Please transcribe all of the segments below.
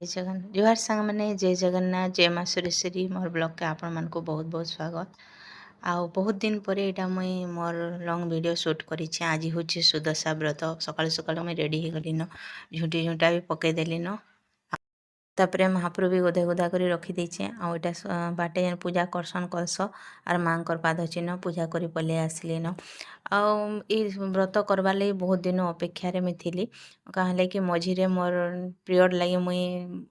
जय जगन जुहार सांग मैंने जय जगन्नाथ जय माँ सुरेश्वरी मोर ब्लॉग के आपण मान को बहुत बहुत स्वागत। आउ बहुत दिन पर यहाँ मुई मोर लॉन्ग वीडियो शूट करी आज हूँ सुदशा व्रत सकाल सकाल मुई रेडी हो गली न झुंटी झुंटा भी पकईदेली न तापर महाप्रभु भी गोधे गोधा कर रखीदे आईटा बाटे जेन पूजा करसन कलश आर माँ पाद चिन्ह पूजा कर पलि आसली न आई व्रत करवार लगी बहुत दिन अपेक्षार मुई थी कहे कि मझीरे मोर पीरियड लगी मुई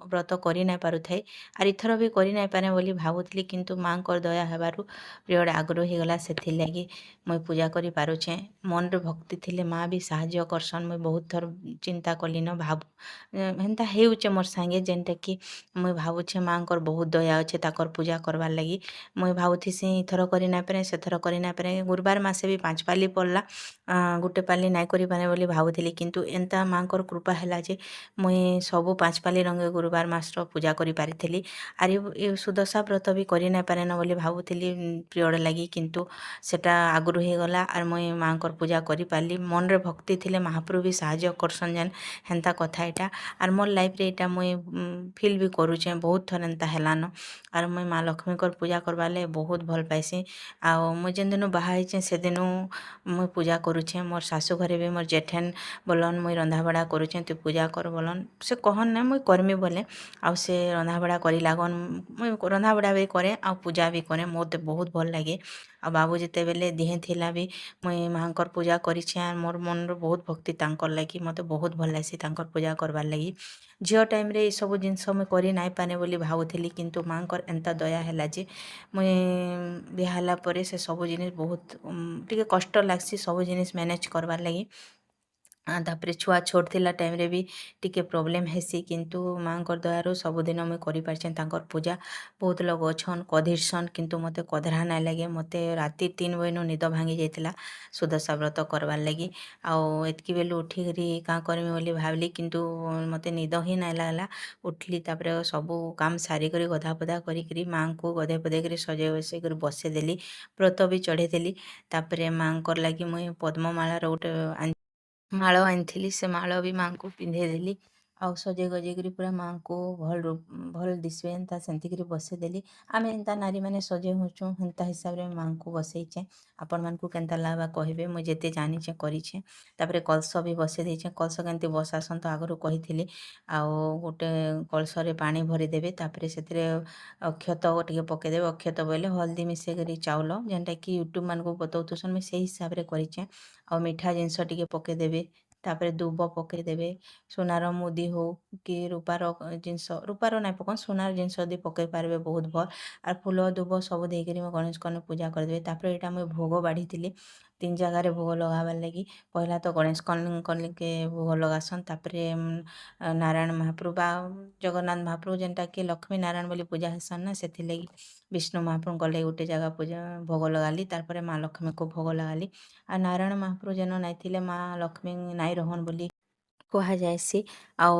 व्रत कर ना पारू थे आर इथर भी कर ना पारे बोली भावुली किंतु माँ दया हेबारु पीरियड आगु हो गला से लगी मुई पूजा कर पारुछे मन रे भक्ति थिले माँ भी साहाय्य करसन मुई बहुत थर चिंता कली न भाव हेन्ता हेउचे मोर सांगे जेनटा कि मुई भावुछे माँ बहुत दया अच्छे ताकर पूजा करवार लगी मुई भावुथी इथर कर ना पारे से थर कर ना पारे गुरुवार मासे भी 5 पाली पड़ला गोटे पाली नाई करि पारे बोली भावुଥିଲି किंतु एंता माँ कृपा है जे मुई सबू 5 पाली रंगे गुरुवार मासर पूजा करि पारिथिली आर ये सुदशा व्रत भी कर ना पारे न बोली भावुଥିଲି पीरियड लगी किंतु सेटा आगुरु हो गला आर मुई माँ पूजा करि पारली मन रे भक्ति थिले महाप्रभु भी साहाय्य करसन जेन हेन्ता कथा एटा आर मोर लाइफ रे एटा मुई फिल भी करुचे बहुत थर एंता हेलान आर मुई माँ लक्ष्मी पूजा करवार ले बहुत भल पाइसी आ मुई जेन दिन बाहा से दिन मुई पूजा करुचे मोर शाशु घरे भी मोर जेठेन बोलन मुई रंधाबढ़ा करुचे तू पूजा कर बोलन से कहन ना मुई करमी बोले आ से रंधाबढ़ा करी लागन मुई रंधाबढ़ा भी करे आ पूजा भी करे मते बहुत भल लगे आ बाबू जिते बेले दिहे थिला भी मुई माँ पूजा करिछे आर मोर मन रो बहुत भक्ति तांकर लगी मते बहुत भल लासी तांकर पूजा करवार लगी झील टाइम रे सब जिनस मुई करि नाई पाने बोली भावुଥିଲି किंतु माँ एंता दया है जे मुई बिहाला परे से सब जिनिस बहुत टिके कष्ट लागसी सब जिनिस मैनेज करवार लगी तापर छुआ छोट थिला टाइम रे भी टिके प्रॉब्लम हेसी किंतु माँ दयारु सबुदिन मुई करि पारछे तांकर पूजा बहुत लोग अछन कधिरसन किंतु मते कधरा नाई लगे मते राति 3 बजेनु निद भांगी जाइतिला सुदशा व्रत करवार लगी आउ एतकी बेलु उठिकरी काँ करमी बोली भावली किंतु मते निद ही नाई लागला उठली तापर सबू काम सारिकरी गधा पधा करी माँ को गधे पधे कर सजे बसे कर बसे देली व्रत भी चढ़े देली तापर माँ लगी मुई पद्ममालार गोटे माଳ ଆଣିଥିଲି ସେ ମାଳ ବି ମାଆଙ୍କୁ ପିନ୍ଧେଇଦେଲି ଆଉ ସଜେଇ ଗଜେଇକରି ପୁରା ମାଆଙ୍କୁ ଭଲ୍ ଦିଶବେ ଏନ୍ତା ସେନ୍ତିକରି ବସେଇଦେଲି ଆମେ ଏନ୍ତା ନାରୀମାନେ ସଜେଇ ହେଉଛୁଁ ହେନ୍ତା ହିସାବରେ ମାଆଙ୍କୁ ବସେଇଛେଁ ଆପଣମାନଙ୍କୁ କେନ୍ତା ଲାଗ୍ବା କହିବେ ମୁଇଁ ଯେତେ ଜାନିଛେ କରିଛେଁ ତାପରେ କଳସ ବି ବସେଇ ଦେଇଛେଁ କଳସ କେମିତି ବସାସନ୍ ତ ଆଗରୁ କହିଥିଲି ଆଉ ଗୋଟେ କଳସରେ ପାଣି ଭରିଦେବେ ତାପରେ ସେଥିରେ ଅକ୍ଷତ ଟିକେ ପକେଇଦେବେ ଅକ୍ଷତ ବୋଇଲେ ହଳଦୀ ମିଶେଇକରି ଚାଉଳ ଯେନ୍ଟାକି ୟୁଟ୍ୟୁବ୍ ମାନଙ୍କୁ ବତଉଥିସନ୍ ମୁଇଁ ସେଇ ହିସାବରେ କରିଛେଁ ଆଉ ମିଠା ଜିନିଷ ଟିକେ ପକେଇଦେବେ ତାପରେ ଦୁବ ପକେଇଦେବେ ସୁନାର ମୁଦି ହଉ କି ରୂପାର ଜିନିଷ ରୂପାର ନାଇଁ ପକାନ୍ ସୁନାର ଜିନିଷ ଯଦି ପକେଇ ପାରବେ ବହୁତ ଭଲ୍ ଆର୍ ଫୁଲ ଦୁବ ସବୁ ଦେଇକରି ମୁଁ ଗଣେଶଙ୍କନୁ ପୂଜା କରିଦେବି ତାପରେ ଏଇଟା ମୁଇଁ ଭୋଗ ବାଢ଼ିଥିଲି 3 ଜାଗାରେ ଭୋଗ ଲଗାବାର୍ ଲାଗି ପହିଲା ତ ଗଣେଶ କନିକେ ଭୋଗ ଲଗାସନ୍ ତାପରେ ନାରାୟଣ ମହାପ୍ରଭୁ ବା ଜଗନ୍ନାଥ ମହାପ୍ରଭୁ ଯେନ୍ଟାକି ଲକ୍ଷ୍ମୀ ନାରାୟଣ ବୋଲି ପୂଜା ହେସନ୍ ନା ସେଥିଲାଗି ବିଷ୍ଣୁ ମହାପ୍ରଭୁଙ୍କ ଲାଗି ଗୋଟେ ଜାଗା ପୂଜା ଭୋଗ ଲଗାଲି ତାପରେ ମା ଲକ୍ଷ୍ମୀକୁ ଭୋଗ ଲଗାଲି ଆଉ ନାରାୟଣ ମହାପ୍ରଭୁ ଯେନ ନାଇଁ ଥିଲେ ମା ଲକ୍ଷ୍ମୀ ନାଇଁ ରହନ୍ ବୋଲି କୁହାଯାଏସି ଆଉ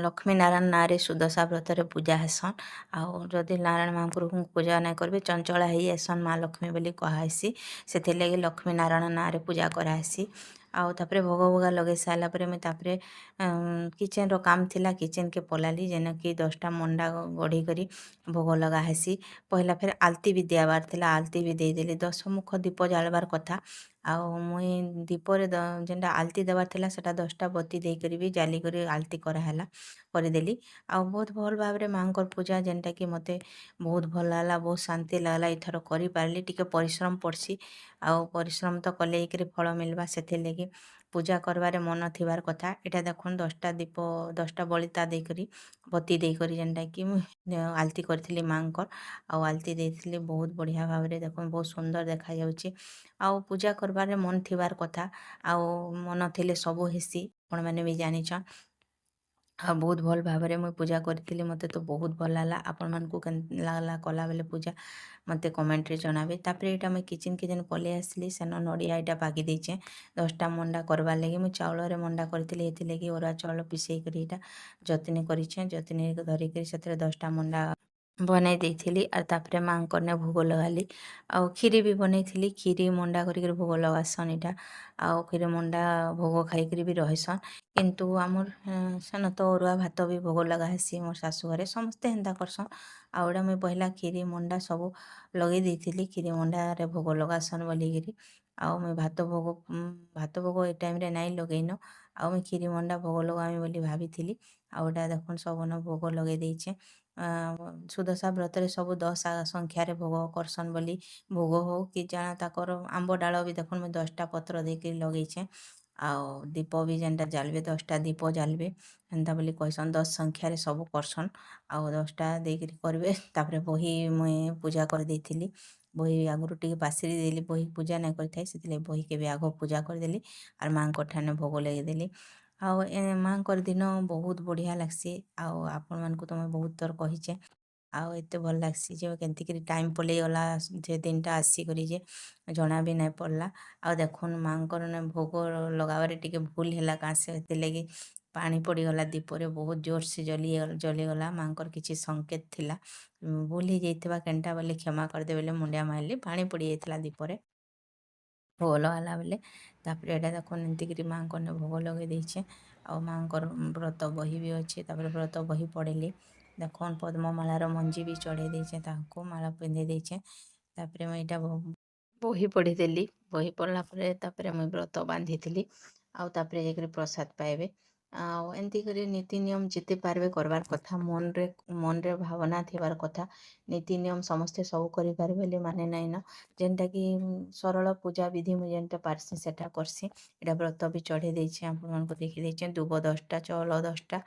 ଲକ୍ଷ୍ମୀ ନାରାୟଣ ନାଁରେ ସୁଦଶା ବ୍ରତରେ ପୂଜା ହେସନ୍ ଆଉ ଯଦି ନାରାୟଣ ମହାପ୍ରଭୁଙ୍କୁ ପୂଜା ନାଇଁ କରିବେ ଚଞ୍ଚଳା ହେଇ ଆସନ୍ ମା ଲକ୍ଷ୍ମୀ ବୋଲି କୁହାହେସି ସେଥିର୍ଲାଗି ଲକ୍ଷ୍ମୀ ନାରାୟଣ ନାଁରେ ପୂଜା କରାହେସି ଆଉ ତାପରେ ଭୋଗ ଭୋଗା ଲଗେଇ ସାରିଲା ପରେ ମୁଇଁ ତାପରେ କିଚେନ୍ର କାମ ଥିଲା କିଚେନ୍କେ ପଲାଲି ଯେନକି 10ଟା ମଣ୍ଡା ଗଢ଼ି କରି ଭୋଗ ଲଗା ହେସି ପହିଲା ଫେର୍ ଆଲତି ବି ଦିଆବାର୍ ଥିଲା ଆଲତି ବି ଦେଇଦେଲି 10 ମୁଖ ଦୀପ ଜାଳବାର୍ କଥା ଆଉ ମୁଇଁ ଦୀପରେ ଯେନ୍ଟା ଆଲତି ଦେବାର୍ ଥିଲା ସେଟା 10ଟା ବତୀ ଦେଇକରି ବି ଜାଲିକରି ଆଲତି କରାହେଲା କରିଦେଲି ଆଉ ବହୁତ ଭଲ୍ ଭାବରେ ମାଆଙ୍କର ପୂଜା ଯେନ୍ଟାକି ମତେ ବହୁତ ଭଲ ଲାଗଲା ବହୁତ ଶାନ୍ତି ଲାଗଲା ଏଥର କରିପାରିଲି ଟିକେ ପରିଶ୍ରମ ପଡ଼୍ସି ଆଉ ପରିଶ୍ରମ ତ କଲେ ହେଇକରି ଫଳ ମିଲ୍ବା ସେଥିର୍ଲାଗି ପୂଜା କରବାରେ ମନ ଥିବାର୍ କଥା ଏଇଟା ଦେଖୁନ୍ 10ଟା ଦୀପ 10ଟା ବଳିତା ଦେଇକରି ବତୀ ଦେଇକରି ଯେନ୍ଟାକି ମୁଇଁ ଆଲତି କରିଥିଲି ମାଆଙ୍କର ଆଉ ଆଲତି ଦେଇଥିଲି ବହୁତ ବଢ଼ିଆ ଭାବରେ ଦେଖୁନ୍ ବହୁତ ସୁନ୍ଦର ଦେଖାଯାଉଛି ଆଉ ପୂଜା କରବାରେ ମନ ଥିବାର୍ କଥା ଆଉ ମନ ଥିଲେ ସବୁ ହେସି ଆପଣମାନେ ବି ଜାନିଛନ୍ ଆଉ ବହୁତ ଭଲ ଭାବରେ ମୁଇଁ ପୂଜା କରିଥିଲି ମତେ ତ ବହୁତ ଭଲ ଲାଗଲା ଆପଣମାନଙ୍କୁ କେନ୍ ଲାଗଲା କଲା ବେଲେ ପୂଜା ମତେ କମେଣ୍ଟରେ ଜଣାବେ ତାପରେ ଏଇଟା ମୁଇଁ କିଚେନ୍କେ ଯେନ୍ ପଲେଇ ଆସିଲି ସେନ ନଡ଼ିଆ ଏଇଟା ପାଗି ଦେଇଛେଁ 10ଟା ମଣ୍ଡା କରବାର୍ ଲାଗି ମୁଇଁ ଚାଉଳରେ ମଣ୍ଡା କରିଥିଲି ଏଥିଲାଗି ଅରୁଆ ଚାଉଳ ପିସେଇକରି ଏଇଟା ଯତ୍ନି କରିଛେଁ ଯତ୍ନି ଧରିକରି ସେଥିରେ 10ଟା ମଣ୍ଡା ବନେଇ ଦେଇଥିଲି ଆର୍ ତାପରେ ମାଆଙ୍କର୍ନେ ଭୋଗ ଲଗାଲି। ଆଉ କ୍ଷୀରି ବି ବନେଇଥିଲି। କ୍ଷୀରି ମଣ୍ଡା କରିକିରି ଭୋଗ ଲଗାସନ୍ ଇଟା। ଆଉ କ୍ଷୀରି ମଣ୍ଡା ଭୋଗ ଖାଇକିରି ବି ରହେସନ୍। କିନ୍ତୁ ଆମର୍ ସେନ ତ ଅରୁଆ ଭାତ ବି ଭୋଗ ଲଗା ହେସି ମୋର୍ ଶାଶୁ ଘରେ ସମସ୍ତେ ହେନ୍ତା କର୍ସନ୍। ଆଉ ଇଟା ମୁଇଁ ପହେଲା କ୍ଷୀରି ମଣ୍ଡା ସବୁ ଲଗେଇ ଦେଇଥିଲି କ୍ଷୀରି ମଣ୍ଡାରେ ଭୋଗ ଲଗାସନ୍ ବୋଲିକିରି। ଆଉ ମୁଇଁ ଭାତ ଭୋଗ ଏ ଟାଇମ୍ରେ ନାଇଁ ଲଗେଇନ। ଆଉ ମୁଇଁ କ୍ଷୀରି ମଣ୍ଡା ଭୋଗ ଲଗାମି ବୋଲି ଭାବିଥିଲି। ଆଉ ଇଟା ଦେଖୁନ୍ ସବୁନ ଭୋଗ ଲଗେଇ ଦେଇଛେଁ। ସୁଦଶା ବ୍ରତରେ ସବୁ 10 ସଂଖ୍ୟାରେ ଭୋଗ କର୍ସନ୍ ବୋଲି ଭୋଗ ହଉ କି ଜାଣା ତାକର୍ ଆମ୍ବ ଡାଳ ବି ଦେଖୁନ୍ ମୁଇଁ 10ଟା ପତ୍ର ଦେଇକିରି ଲଗେଇଛେଁ। ଆଉ ଦୀପ ବି ଯେନ୍ଟା ଜାଲ୍ବେ 10ଟା ଦୀପ ଜାଲ୍ବେ ହେନ୍ତା ବୋଲି କହେସନ୍ 10 ସଂଖ୍ୟାରେ ସବୁ କର୍ସନ୍। ଆଉ 10ଟା ଦେଇକିରି କର୍ବେ। ତାପରେ ବହି ମୁଇଁ ପୂଜା କରିଦେଇଥିଲି। ବହି ଆଗ୍ରୁ ଟିକେ ପାଶ୍ରି ଦେଲି ବହି ପୂଜା ନାଇଁ କରିଥାଏ ସେଥିଲାଗି ବହିକେ ବି ଆଗ ପୂଜା କରିଦେଲି। ଆର୍ ମାଆଙ୍କର୍ ଠାନେ ଭୋଗ ଲଗେଇଦେଲି। ଆଉ ମାଆଙ୍କର୍ ଦିନ ବହୁତ୍ ବଢ଼ିଆ ଲାଗ୍ସି। ଆଉ ଆପଣମାନ୍କୁ ତ ମୁଇଁ ବହୁତ୍ ଥର କହିଛେଁ। ଆଉ ଏତେ ଭଲ୍ ଲାଗ୍ସି ଯେ କେନ୍ତିକିରି ଟାଇମ୍ ପଲେଇଗଲା ସେ ଦିନଟା ଆସିକରି ଯେ ଜଣା ବି ନାଇଁ ପଡ଼୍ଲା। ଆଉ ଦେଖୁନ୍ ମାଆଙ୍କର୍ ଭୋଗ ଲଗାବାରେ ଟିକେ ଭୁଲ୍ ହେଲା କାଁ ସେ ହେଥିର୍ଲାଗି ପାଣି ପଡ଼ିଗଲା ଦୀପରେ ବହୁତ୍ ଜୋର୍ସେ ଜଲିଗଲା ମାଆଙ୍କର୍ କିଛି ସଂକେତ୍ ଥିଲା। ଭୁଲ୍ ହେଇଯାଇଥିବା କେନ୍ଟା ବଲେ କ୍ଷମା କରିଦେବେ ବେଲେ ମୁଣ୍ଡିଆ ମାର୍ଲି ପାଣି ପଡ଼ିଯାଇଥିଲା ଦୀପରେ। ଭୋଗ ଲଗାଲା ବେଲେ ତାପରେ ଏଟା ଦେଖୁନ୍ ଏନ୍ତିକିରି ମାଆଙ୍କର୍ନେ ଭୋଗ ଲଗେଇ ଦେଇଛେଁ। ଆଉ ମାଆଙ୍କର୍ ବ୍ରତ ବହି ବି ଅଛେ ତାପରେ ବ୍ରତ ବହି ପଢ଼ିଲି। ଦେଖୁନ୍ ପଦ୍ମମାଳାର ମଞ୍ଜି ବି ଚଢ଼େଇ ଦେଇଛେଁ ତାହାକୁ ମାଳା ପିନ୍ଧେଇ ଦେଇଛେଁ। ତାପରେ ମୁଇଁ ଇଟା ବହି ପଢ଼ିଦେଲି। ବହି ପଢ଼୍ଲା ପରେ ତାପରେ ମୁଇଁ ବ୍ରତ ବାନ୍ଧିଥିଲି। ଆଉ ତାପରେ ଯାଇକରି ପ୍ରସାଦ୍ ପାଏବେ। ଆଉ ଏନ୍ତି କରି ନୀତି ନିୟମ୍ ଯେତେ ପାର୍ବେ କର୍ବାର୍ କଥା ମନ୍ରେ ଭାବନା ଥିବାର୍ କଥା। ନୀତି ନିୟମ୍ ସମସ୍ତେ ସବୁ କରିପାର୍ବେ ବୋଲି ମାନେ ନାଇଁନ। ଯେନ୍ଟାକି ସରଳ ପୂଜା ବିଧି ମୁଇଁ ଯେନ୍ଟା ପାର୍ସି ସେଟା କର୍ସି। ଇଟା ବ୍ରତ ବି ଚଢ଼େଇ ଦେଇଛେଁ ଆପଣମାନ୍କୁ ଦେଖେଇ ଦେଇଛେଁ ଦୁବ 10ଟା ଚାଉଳ 10ଟା।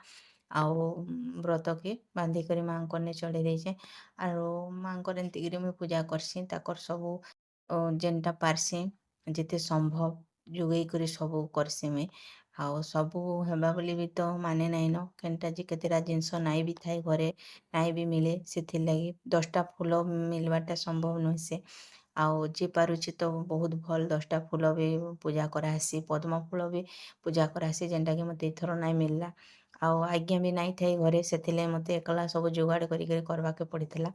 ଆଉ ବ୍ରତକେ ବାନ୍ଧିକରି ମାଆଙ୍କର୍ନେ ଚଢ଼େଇ ଦେଇଛେଁ। ଆରୁ ମାଆଙ୍କର୍ ଏନ୍ତିକିରି ମୁଇଁ ପୂଜା କର୍ସିଁ ତାକର୍ ସବୁ ଯେନ୍ଟା ପାର୍ସିଁ ଯେତେ ସମ୍ଭବ ଯୋଗେଇ କରି ସବୁ କର୍ସିଁ ମୁଇଁ। ଆଉ ସବୁ ହେବା ବୋଲି ବି ତ ମାନେ ନାଇଁନ କେନ୍ଟା ଯେ କେତେଟା ଜିନିଷ ନାଇଁ ବି ଥାଏ ଘରେ। ନାଇଁ ବି ମିଲେ ସେଥିର୍ଲାଗି 10ଟା ଫୁଲ ମିଲ୍ବାଟା ସମ୍ଭବ ନୁହେଁ ସେ। ଆଉ ଯିଏ ପାରୁଛେ ତ ବହୁତ୍ ଭଲ୍ 10ଟା ଫୁଲ ବି ପୂଜା କରାହେସି ପଦ୍ମ ଫୁଲ ବି ପୂଜା କରାହେସି ଯେନ୍ଟାକି ମତେ ଏଇଥର ନାଇଁ ମିଲ୍ଲା। ଆଉ ଆଜ୍ଞା ବି ନାଇଁ ଥାଇ ଘରେ ସେଥିଲାଗି ମତେ ଏକ୍ଲା ସବୁ ଯୋଗାଡ଼ କରିକିରି କର୍ବାକେ ପଡ଼ିଥିଲା।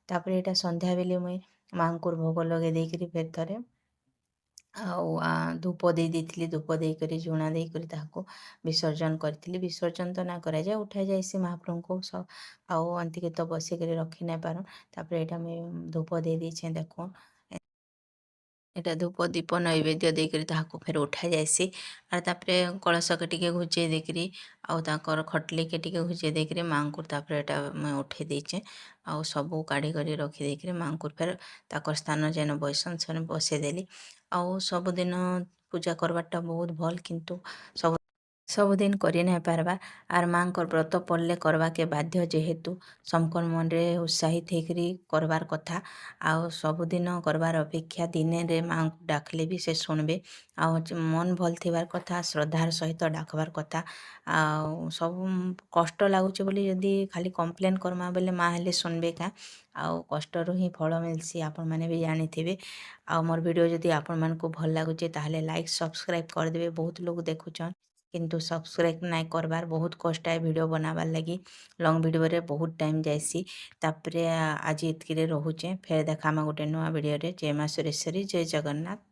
ତାପରେ ଇଟା ସନ୍ଧ୍ୟା ବେଲେ ମୁଇଁ ମାଆଙ୍କୁର୍ ଭୋଗ ଲଗେଇ ଦେଇକିରି ଫେର୍ ଥରେ ଆଉ ଧୂପ ଦେଇ ଦେଇଥିଲି ଧୂପ ଦେଇକରି ଝୁଣା ଦେଇକରି ତାହାକୁ ବିସର୍ଜନ୍ କରିଥିଲି। ବିସର୍ଜନ୍ ତ ନାଇଁ କରାଯାଏ ଉଠା ଯାଏସି ମହାପ୍ରଭୁଙ୍କୁ ଆଉ ଏନ୍ତିକି ତ ବସିକରି ରଖି ନାଇଁ ପାରୁଁ। ତାପରେ ଇଟା ମୁଇଁ ଧୂପ ଦେଇ ଦେଇଛେଁ ଦେଖୁନ୍। ଇଟା ଧୂପ ଦୀପ ନୈବେଦ୍ୟ ଦେଇକରି ତାହାକୁ ଫେର୍ ଉଠା ଯାଏସି। ଆର୍ ତାପରେ କଳସକେ ଟିକେ ଘୁଚେଇ ଦେଇକିରି ଆଉ ତାଙ୍କର୍ ଖଟ୍ଲିକେ ଟିକେ ଘୁଚେଇ ଦେଇକିରି ମାଆଙ୍କୁ ତାପରେ ଇଟା ମୁଇଁ ଉଠେଇ ଦେଇଛେଁ। ଆଉ ସବୁ କାଢ଼ି କରି ରଖି ଦେଇକିରି ମାଆଙ୍କୁ ଫେର୍ ତାକର୍ ସ୍ଥାନ ଯେନ ବଏସନ୍ ସେନ ବସେଇଦେଲି। ଆଉ ସବୁଦିନ ପୂଜା କର୍ବାର୍ଟା ବହୁତ୍ ଭଲ୍ କିନ୍ତୁ ସବୁଦିନ୍ କରି ନାଇଁ ପାର୍ବା। ଆର୍ ମାଆଙ୍କର୍ ବ୍ରତ ପଡ଼୍ଲେ କର୍ବାକେ ବାଧ୍ୟ ଯେହେତୁ ସମଙ୍କର୍ ମନ୍ରେ ଉତ୍ସାହିତ୍ ହେଇକିରି କର୍ବାର୍ କଥା। ଆଉ ସବୁଦିନ କର୍ବାର୍ ଅପେକ୍ଷା ଦିନେରେ ମାଆଙ୍କୁ ଡାକ୍ଲେ ବି ସେ ଶୁଣ୍ବେ। ଆଉ ମନ୍ ଭଲ୍ ଥିବାର୍ କଥା ଶ୍ରଦ୍ଧାର ସହିତ ଡାକ୍ବାର୍ କଥା। ଆଉ ସବୁ କଷ୍ଟ ଲାଗୁଛେ ବୋଲି ଯଦି ଖାଲି କମ୍ପ୍ଲେନ୍ କର୍ମା ବେଲେ ମା' ହେଲେ ଶୁନ୍ବେ କାଁ। ଆଉ କଷ୍ଟରୁ ହିଁ ଫଳ ମିଲ୍ସି ଆପଣମାନେ ବି ଜାଣିଥିବେ। ଆଉ ମୋର୍ ଭିଡ଼ିଓ ଯଦି ଆପଣମାନ୍କୁ ଭଲ୍ ଲାଗୁଛେ ତାହେଲେ ଲାଇକ୍ ସବ୍ସକ୍ରାଇବ୍ କରିଦେବେ। ବହୁତ୍ ଲୋକ୍ ଦେଖୁଛନ୍ କିନ୍ତୁ ସବ୍ସକ୍ରାଇବ୍ ନାଇଁ କର୍ବାର୍ ବହୁତ୍ କଷ୍ଟ ଏ ଭିଡ଼ିଓ ବନାବାର୍ ଲାଗି। ଲଙ୍ଗ୍ ଭିଡ଼ିଓରେ ବହୁତ୍ ଟାଇମ୍ ଯାଏସି। ତାପରେ ଆଜି ଏତ୍କିରେ ରହୁଛେଁ ଫେର୍ ଦେଖାମା ଗୁଟେ ନୂଆ ଭିଡ଼ିଓରେ। ଜୟ ମା ସୁରେଶ୍ୱରୀ ଜୟ ଜଗନ୍ନାଥ।